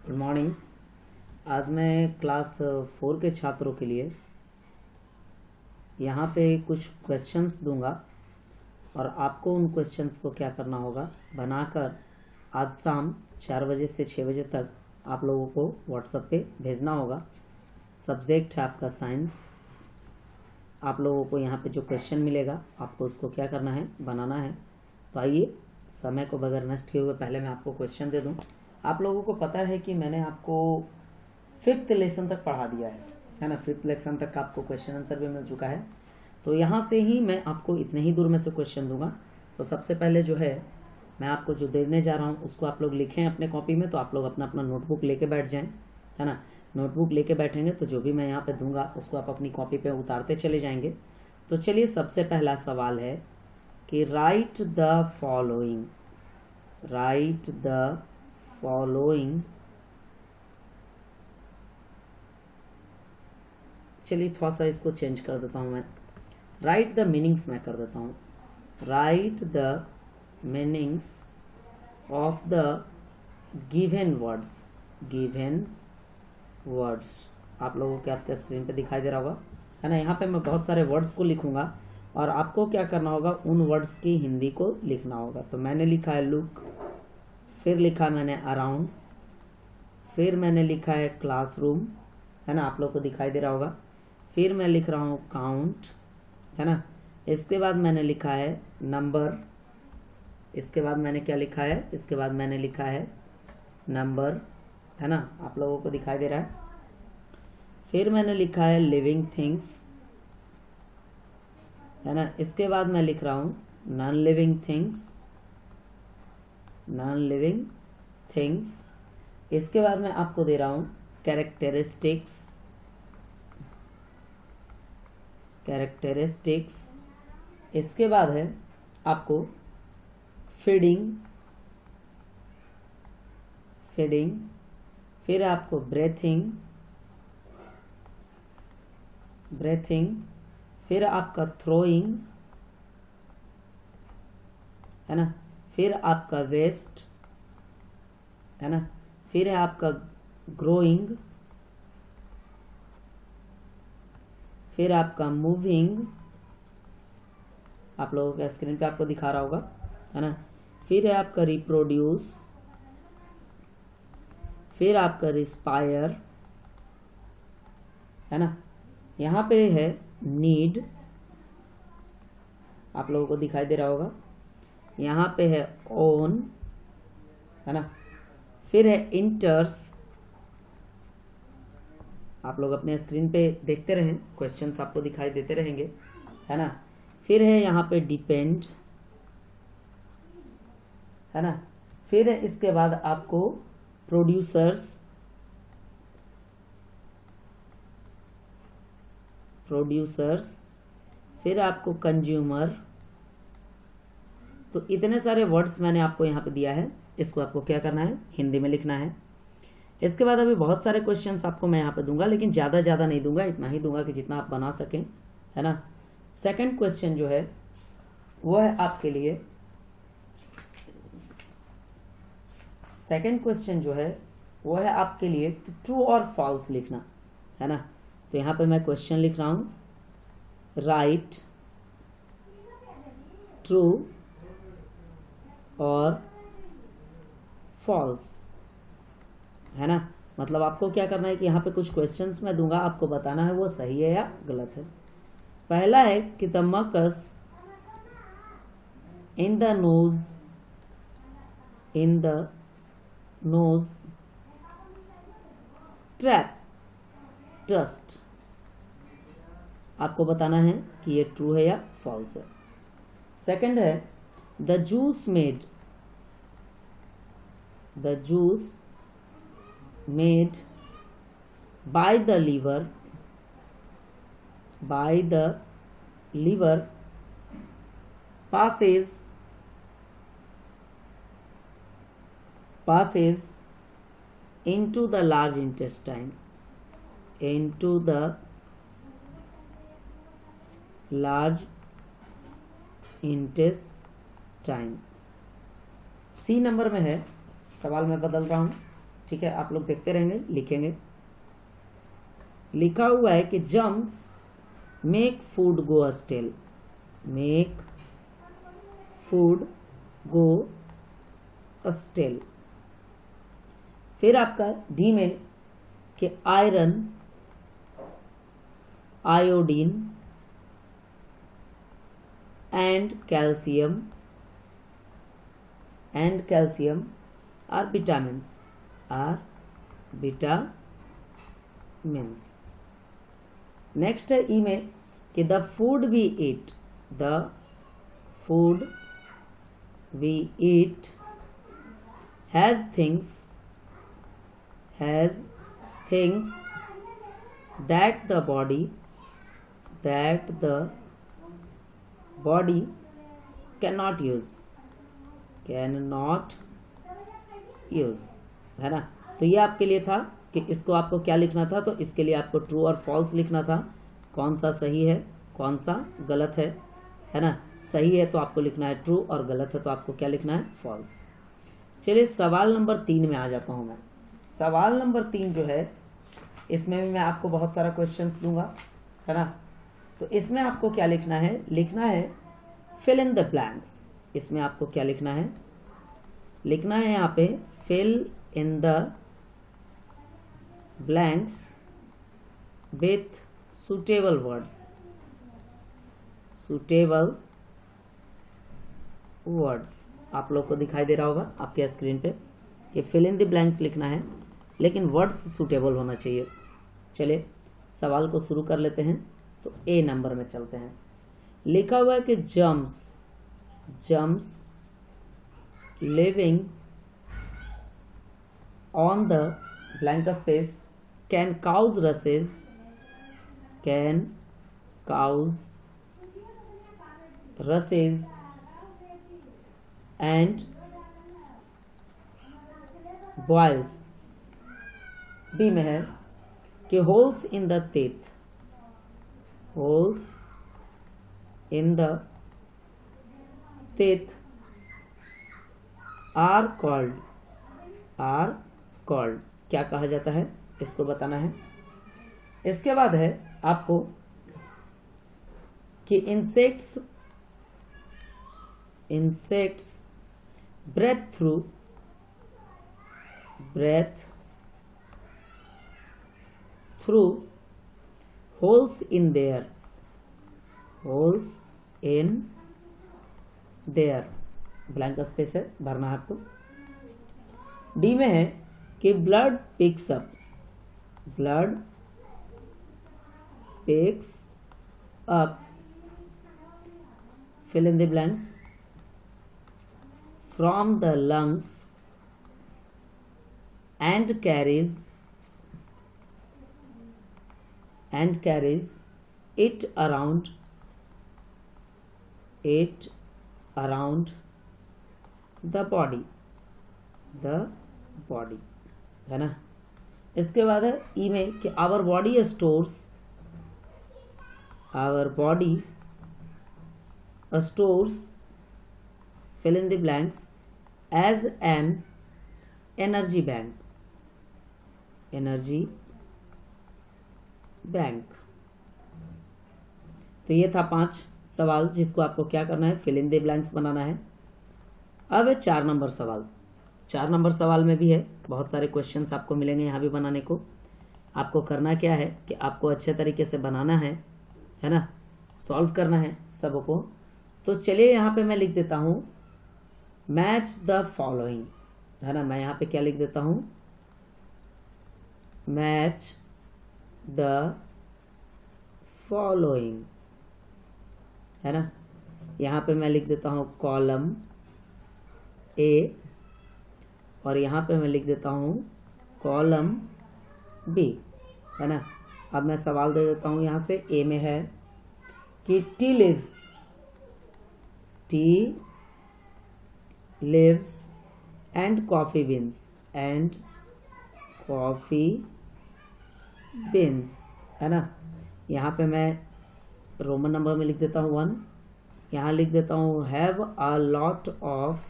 Good morning. आज मैं class 4 के छात्रों के लिए यहाँ पे कुछ क्वेश्चंस दूंगा और आपको उन क्वेश्चंस को क्या करना होगा, बनाकर आज शाम 4 बजे से 6 बजे तक आप लोगों को व्हाट्सएप पे भेजना होगा। सब्जेक्ट है आपका साइंस। आप लोगों को यहाँ पे जो क्वेश्चन मिलेगा आपको उसको क्या करना है, बनाना है। तो आइए, समय को बगैर नष्ट किए हुए पहले मैं आपको क्वेश्चन दे दूँ। आप लोगों को पता है कि मैंने आपको 5th लेसन तक पढ़ा दिया है ना। 5th लेसन तक का आपको क्वेश्चन आंसर भी मिल चुका है। तो यहाँ से ही मैं आपको इतने ही दूर में से क्वेश्चन दूंगा। तो सबसे पहले जो है मैं आपको जो देने जा रहा हूँ उसको आप लोग लिखें अपने कॉपी में। तो आप लोग अपना अपना नोटबुक लेके बैठ जाएं, है ना। नोटबुक लेके बैठेंगे तो जो भी मैं यहाँ पे दूंगा उसको आप अपनी कॉपी पे उतारते चले जाएंगे। तो चलिए, सबसे पहला सवाल है कि right the following. Right the following. चलिए थोड़ा सा इसको चेंज कर देता हूं मैं। राइट द मीनिंग्स मैं कर देता हूं। Right the meanings of the given words. Given words आप लोगों के आपके स्क्रीन पे दिखाई दे रहा होगा, है ना। यहाँ पे मैं बहुत सारे वर्ड्स को लिखूंगा और आपको क्या करना होगा, उन वर्ड्स की हिंदी को लिखना होगा। तो मैंने लिखा है लुक, फिर लिखा मैंने अराउंड, फिर मैंने लिखा है क्लासरूम, है ना, आप लोग को दिखाई दे रहा होगा। फिर मैं लिख रहा हूँ काउंट, है ना। इसके बाद मैंने लिखा है नंबर। इसके बाद मैंने क्या लिखा है, इसके बाद मैंने लिखा है नंबर, है ना, आप लोगों को दिखाई दे रहा है। फिर मैंने लिखा है लिविंग थिंग्स, है ना। इसके बाद मैं लिख रहा हूँ non living things. Non living things. इसके बाद मैं आपको दे रहा हूँ कैरेक्टरिस्टिक्स। कैरेक्टरिस्टिक्स। इसके बाद है आपको फीडिंग। फीडिंग। फिर है आपको ब्रेथिंग। ब्रेथिंग। फिर आपका थ्रोइंग, है ना। फिर आपका वेस्ट, है ना। फिर है आपका ग्रोइंग। फिर आपका मूविंग, आप लोगों के स्क्रीन पे आपको दिखा रहा होगा, है ना। फिर है आपका रिप्रोड्यूस। फिर आपका रिस्पायर, है ना। यहाँ पे है नीड, आप लोगों को दिखाई दे रहा होगा। यहाँ पे है ओन, है ना। फिर है इंटर्स, आप लोग अपने स्क्रीन पे देखते रहें, क्वेश्चंस आपको दिखाई देते रहेंगे, है ना। फिर है यहाँ पे डिपेंड, है ना। फिर है इसके बाद आपको प्रोड्यूसर्स। प्रोड्यूसर्स। फिर आपको कंज्यूमर। तो इतने सारे वर्ड्स मैंने आपको यहाँ पे दिया है, इसको आपको क्या करना है, हिंदी में लिखना है। इसके बाद अभी बहुत सारे क्वेश्चंस आपको मैं यहाँ पे दूंगा, लेकिन ज़्यादा नहीं दूंगा, इतना ही दूंगा कि जितना आप बना सकें, है ना। सेकंड क्वेश्चन जो है वो है आपके लिए, सेकंड क्वेश्चन जो है वो है आपके लिए ट्रू और फॉल्स लिखना, है ना। तो यहाँ पे मैं क्वेश्चन लिख रहा हूँ, राइट ट्रू और फॉल्स, है ना। मतलब आपको क्या करना है कि यहाँ पे कुछ क्वेश्चंस मैं दूंगा, आपको बताना है वो सही है या गलत है। पहला है कि the mucus in the nose, in the nose trap dust. आपको बताना है कि ये ट्रू है या फॉल्स है। सेकंड है the juice made, the juice made by the liver, by the liver passes into the large intestine, into the large intestine। C number में है, सवाल मैं बदल रहा हूँ, ठीक है, आप लोग देखते रहेंगे, लिखेंगे। लिखा हुआ है कि germs make food go stale, make food go stale. फिर आपका डी में कि iron, iodine and calcium are vitamins, next है ई में कि the food we eat has things that the body can not use, है ना। तो ये आपके लिए था कि इसको आपको क्या लिखना था, तो इसके लिए आपको ट्रू और फॉल्स लिखना था, कौन सा सही है कौन सा गलत है ना। सही है तो आपको लिखना है ट्रू और गलत है तो आपको क्या लिखना है, फॉल्स। चलिए सवाल नंबर 3 में आ जाता हूं मैं। सवाल नंबर 3 जो है, इसमें भी मैं आपको बहुत सारा क्वेश्चंस दूंगा, है ना। तो इसमें आपको क्या लिखना है फिल इन द ब्लैंक्स। इसमें आपको क्या लिखना है यहाँ पे fill in the blanks with suitable words. आप लोग को दिखाई दे रहा होगा आपके स्क्रीन पे कि फिल इन द ब्लैंक्स लिखना है, लेकिन वर्ड्स सूटेबल होना चाहिए। चलिए सवाल को शुरू कर लेते हैं। तो ए नंबर में चलते हैं। लिखा हुआ है कि germs living on the blank space can cause rashes and boils. B में है कि holes in the teeth are called क्या कहा जाता है, इसको बताना है। इसके बाद है आपको कि insects breathe through holes in their blank space है, भरना है आपको। डी में है कि blood picks up fill in the blanks from the lungs and carries it around the body है ना। इसके बाद है ई में कि our body stores fill in the blanks as an energy bank तो ये था 5 सवाल जिसको आपको क्या करना है, फिल इन द ब्लैंक्स बनाना है। अब है 4 नंबर सवाल। 4 नंबर सवाल में भी है बहुत सारे क्वेश्चंस आपको मिलेंगे यहाँ भी बनाने को। आपको करना क्या है कि आपको अच्छे तरीके से बनाना है ना, सॉल्व करना है सबको। तो चलिए यहाँ पे मैं लिख देता हूँ मैच द फॉलोइंग, है ना। मैं यहाँ पे क्या लिख देता हूँ, मैच द फॉलोइंग, है ना। यहाँ पे मैं लिख देता हूँ कॉलम ए और यहाँ पे मैं लिख देता हूँ कॉलम बी, है ना। अब मैं सवाल दे देता हूँ यहाँ से। ए में है कि tea leaves and coffee beans, है ना। यहाँ पे मैं रोमन नंबर में लिख देता हूँ 1। यहाँ लिख देता हूँ have a lot of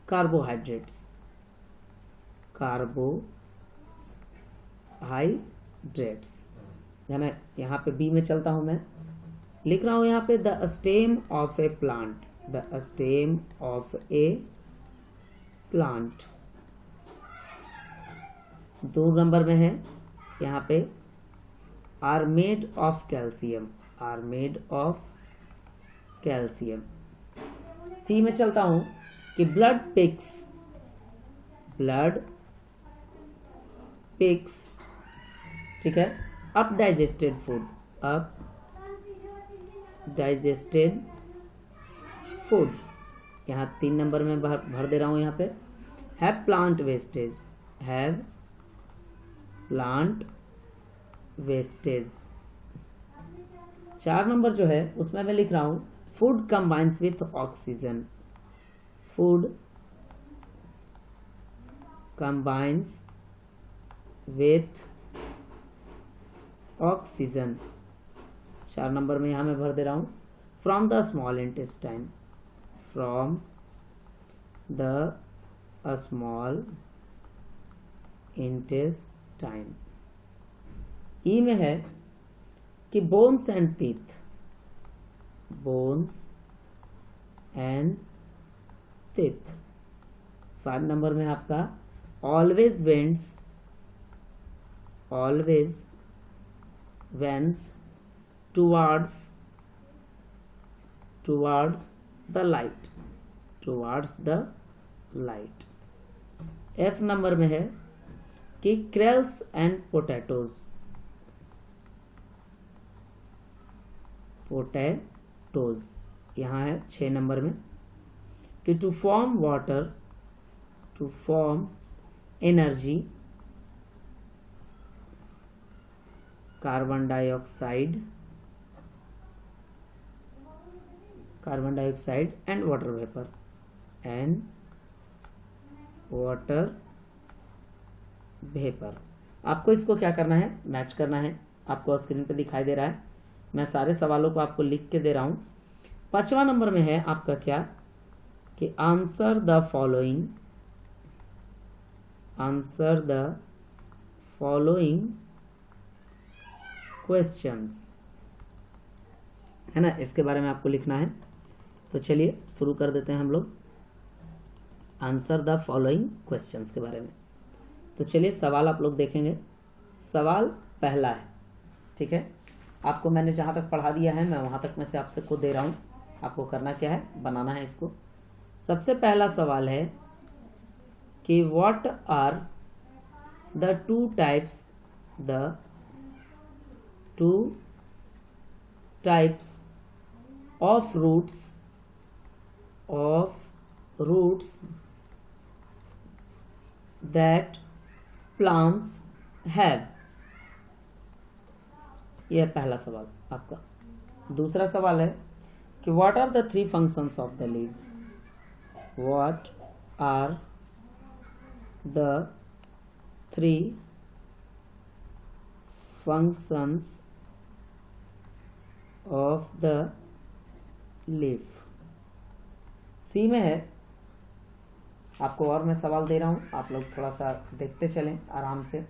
carbohydrates carbohydrates, है ना। यहाँ पे बी में चलता हूँ मैं, लिख रहा हूँ यहाँ पे the stem of a plant, the stem of a plant. 2 नंबर में है यहाँ पे are made of calcium, are made of calcium. C में चलता हूं कि ब्लड पिक्स, ब्लड पिक्स, ठीक है, up digested food, up digested food. यहाँ 3 नंबर में भर दे रहा हूं यहाँ पे have plant wastage, have plant wastage. 4 नंबर जो है उसमें मैं लिख रहा हूं food combines with oxygen, food combines with oxygen. 4 नंबर में यहां मैं भर दे रहा हूं from the small intestine, from the small intestine. E में है कि bones and teeth, bones and teeth. 5 नंबर में आपका always bends, always bends towards, towards the light, towards the light. F number में है कि क्रेल्स एंड पोटैटोज, पोटैटोज। यहाँ है 6 नंबर में कि to form water, to form energy, carbon dioxide, carbon dioxide and water vapour, and water vapour. आपको इसको क्या करना है, मैच करना है। आपको स्क्रीन पे दिखाई दे रहा है, मैं सारे सवालों को आपको लिख के दे रहा हूं। 5वां नंबर में है आपका क्या कि answer the following, answer the following questions, है ना। इसके बारे में आपको लिखना है। तो चलिए शुरू कर देते हैं हम लोग आंसर द फॉलोइंग क्वेश्चंस के बारे में। तो चलिए सवाल आप लोग देखेंगे। सवाल पहला है, ठीक है, आपको मैंने जहाँ तक पढ़ा दिया है मैं वहाँ तक मैं से आपसे को दे रहा हूँ। आपको करना क्या है, बनाना है इसको। सबसे पहला सवाल है कि what are the 2 types, the 2 types of roots, of roots that plants have। यह पहला सवाल आपका। दूसरा सवाल है कि what are the 3 functions of the leaf, what are the 3 functions of the leaf। सी में है, आपको और मैं सवाल दे रहा हूं, आप लोग थोड़ा सा देखते चलें आराम से।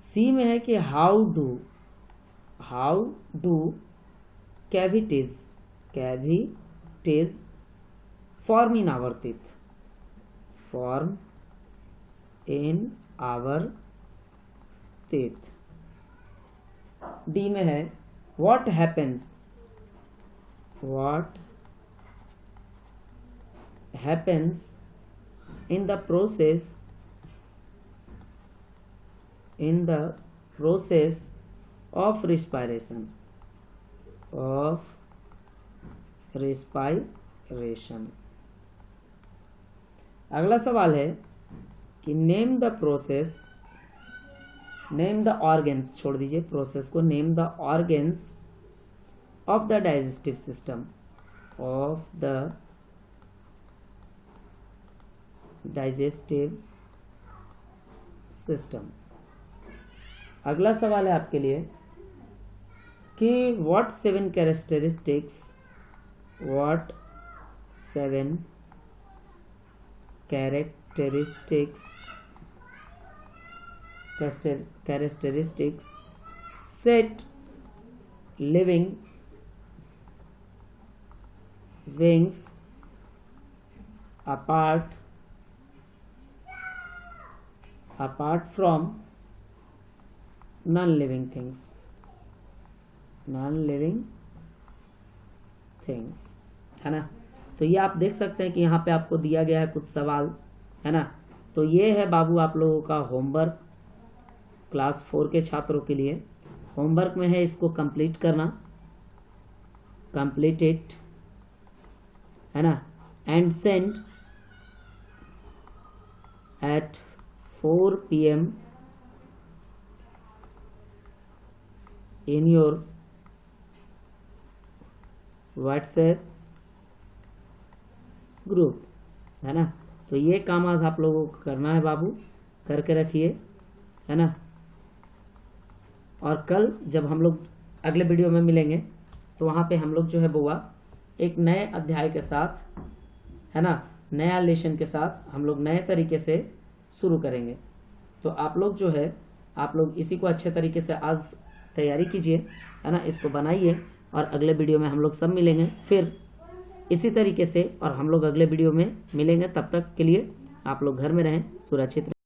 सी में है कि how do cavities, cavities form in our teeth, form in our teeth. D में है what happens, what happens in the process, in the process of respiration, of respiration। अगला सवाल है कि name the process, name the organs, छोड़ दीजिए process को, name the organs of the digestive system, of the digestive system. अगला सवाल है आपके लिए कि what 7 characteristics, what 7 characteristics characteristics set living beings apart from non-living things, है ना। तो ये आप देख सकते हैं कि यहाँ पे आपको दिया गया है कुछ सवाल, है ना। तो ये है बाबू आप लोगों का होमवर्क क्लास 4 के छात्रों के लिए। होमवर्क में है इसको कंप्लीट करना, कंप्लीट इट, है ना, and send at 4 PM in your WhatsApp group, है ना। तो ये काम आज आप लोगों को करना है बाबू, करके रखिए, है ना। और कल जब हम लोग अगले वीडियो में मिलेंगे तो वहाँ पे हम लोग जो है बुआ एक नए अध्याय के साथ, है ना, नया लेसन के साथ हम लोग नए तरीके से शुरू करेंगे। तो आप लोग जो है आप लोग इसी को अच्छे तरीके से आज तैयारी कीजिए, है ना, इसको बनाइए और अगले वीडियो में हम लोग सब मिलेंगे फिर इसी तरीके से, और हम लोग अगले वीडियो में मिलेंगे। तब तक के लिए आप लोग घर में रहें, सुरक्षित रहें।